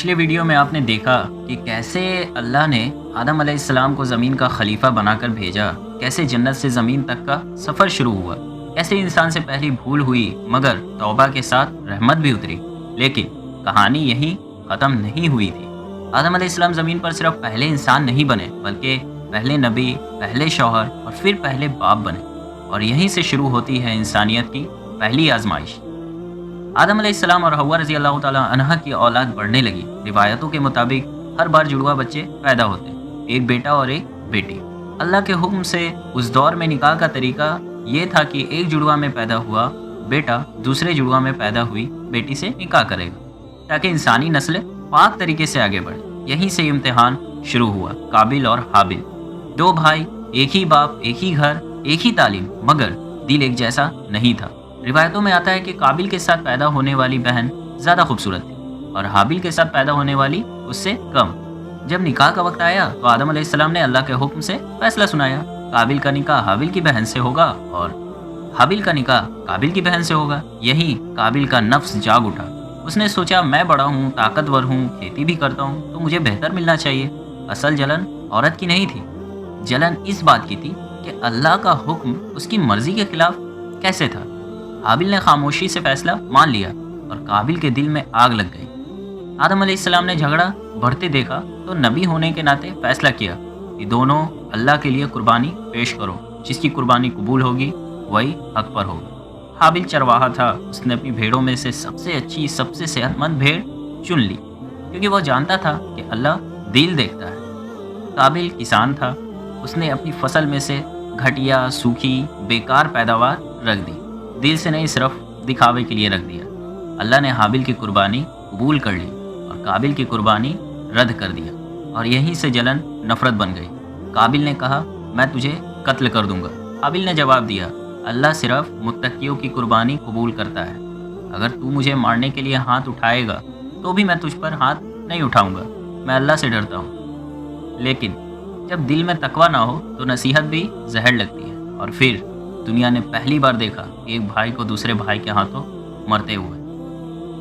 پچھلے ویڈیو میں آپ نے دیکھا کہ کیسے اللہ نے آدم علیہ السلام کو زمین کا خلیفہ بنا کر بھیجا، کیسے جنت سے زمین تک کا سفر شروع ہوا، کیسے انسان سے پہلی بھول ہوئی مگر توبہ کے ساتھ رحمت بھی اتری۔ لیکن کہانی یہی ختم نہیں ہوئی تھی۔ آدم علیہ السلام زمین پر صرف پہلے انسان نہیں بنے بلکہ پہلے نبی، پہلے شوہر اور پھر پہلے باپ بنے، اور یہیں سے شروع ہوتی ہے انسانیت کی پہلی آزمائش۔ آدم علیہ السلام اور حوا رضی اللہ تعالیٰ عنہا کی اولاد بڑھنے لگی۔ روایتوں کے مطابق ہر بار جڑوا بچے پیدا ہوتے، ایک بیٹا اور ایک بیٹی۔ اللہ کے حکم سے اس دور میں نکاح کا طریقہ یہ تھا کہ ایک جڑوا میں پیدا ہوا بیٹا دوسرے جڑوا میں پیدا ہوئی بیٹی سے نکاح کرے گا تاکہ انسانی نسل پاک طریقے سے آگے بڑھے۔ یہیں سے امتحان شروع ہوا، قابل اور حابل، دو بھائی، ایک ہی باپ، ایک ہی گھر، ایک ہی تعلیم، مگر دل ایک جیسا نہیں تھا۔ روایتوں میں آتا ہے کہ قابل کے ساتھ پیدا ہونے والی بہن زیادہ خوبصورت تھی اور حابل کے ساتھ پیدا ہونے والی اس سے کم۔ جب نکاح کا وقت آیا تو آدم علیہ السلام نے اللہ کے حکم سے فیصلہ سنایا، قابل کا نکاح حابل کی بہن سے ہوگا اور حابل کا نکاح قابل کی بہن سے ہوگا۔ یہی قابل کا نفس جاگ اٹھا، اس نے سوچا میں بڑا ہوں، طاقتور ہوں، کھیتی بھی کرتا ہوں، تو مجھے بہتر ملنا چاہیے۔ اصل جلن عورت کی نہیں تھی، جلن اس بات کی تھی کہ اللہ کا حکم اس کی مرضی کے خلاف کیسے تھا۔ حابل نے خاموشی سے فیصلہ مان لیا اور قابل کے دل میں آگ لگ گئی۔ آدم علیہ السلام نے جھگڑا بڑھتے دیکھا تو نبی ہونے کے ناطے فیصلہ کیا کہ دونوں اللہ کے لیے قربانی پیش کرو، جس کی قربانی قبول ہوگی وہی حق پر ہوگی۔ حابل چرواہا تھا، اس نے اپنی بھیڑوں میں سے سب سے اچھی، سب سے صحت مند بھیڑ چن لی کیونکہ وہ جانتا تھا کہ اللہ دل دیکھتا ہے۔ قابل کسان تھا، اس نے اپنی فصل میں سے گھٹیا، سوکھی، بیکار پیداوار رکھ دی، دل سے نہیں صرف دکھاوے کے لیے رکھ دیا۔ اللہ نے حابل کی قربانی قبول کر لی اور قابل کی قربانی رد کر دیا، اور یہیں سے جلن نفرت بن گئی۔ قابل نے کہا میں تجھے قتل کر دوں گا۔ حابل نے جواب دیا اللہ صرف متقیوں کی قربانی قبول کرتا ہے، اگر تو مجھے مارنے کے لیے ہاتھ اٹھائے گا تو بھی میں تجھ پر ہاتھ نہیں اٹھاؤں گا، میں اللہ سے ڈرتا ہوں۔ لیکن جب دل میں تقویٰ نہ ہو تو نصیحت بھی زہر لگتی ہے، اور پھر دنیا نے پہلی بار دیکھا ایک بھائی کو دوسرے بھائی کے ہاتھوں مرتے ہوئے،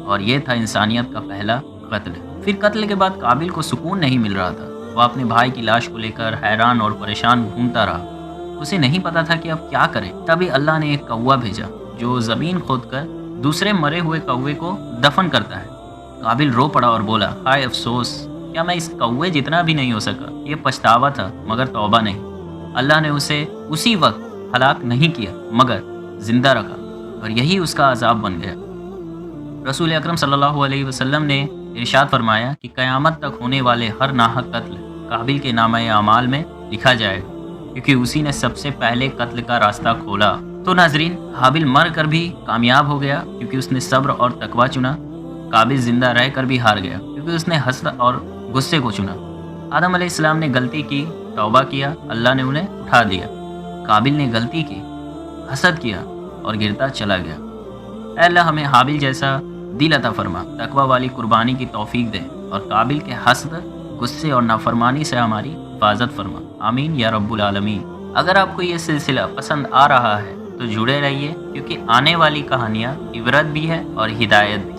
اور یہ تھا انسانیت کا پہلا قتل۔ پھر قتل کے بعد قابل کو سکون نہیں مل رہا تھا، وہ اپنے بھائی کی لاش کو لے کر حیران اور پریشان گھومتا رہا، اسے نہیں پتا تھا کہ اب کیا کرے۔ تبھی اللہ نے ایک کوہ بھیجا جو زمین کھود کر دوسرے مرے ہوئے کوے کو دفن کرتا ہے۔ قابل رو پڑا اور بولا ہائے افسوس، کیا میں اس کوے جتنا بھی نہیں ہو سکا۔ یہ پچھتاوا تھا مگر توبہ نہیں۔ اللہ نے اسے اسی وقت ہلاک نہیں کیا مگر زندہ رکھا، اور یہی اس کا عذاب بن گیا۔ رسول اکرم صلی اللہ علیہ وسلم نے ارشاد فرمایا کہ قیامت تک ہونے والے ہر ناحق قتل قابل کے نامہ اعمال میں لکھا جائے گا، کیونکہ اسی نے سب سے پہلے قتل کا راستہ کھولا۔ تو ناظرین، حابل مر کر بھی کامیاب ہو گیا کیونکہ اس نے صبر اور تقویٰ چنا۔ قابل زندہ رہ کر بھی ہار گیا کیونکہ اس نے حسد اور غصے کو چنا۔ آدم علیہ السلام نے غلطی کی، توبہ کیا، اللہ نے انہیں اٹھا دیا۔ قابل نے غلطی کی، حسد کیا اور گرتا چلا گیا۔ اے اللہ ہمیں حابل جیسا دل عطا فرما، تقویٰ والی قربانی کی توفیق دے، اور قابل کے حسد، غصے اور نافرمانی سے ہماری حفاظت فرما، آمین یا رب العالمین۔ اگر آپ کو یہ سلسلہ پسند آ رہا ہے تو جڑے رہیے، کیونکہ آنے والی کہانیاں عبرت بھی ہے اور ہدایت بھی۔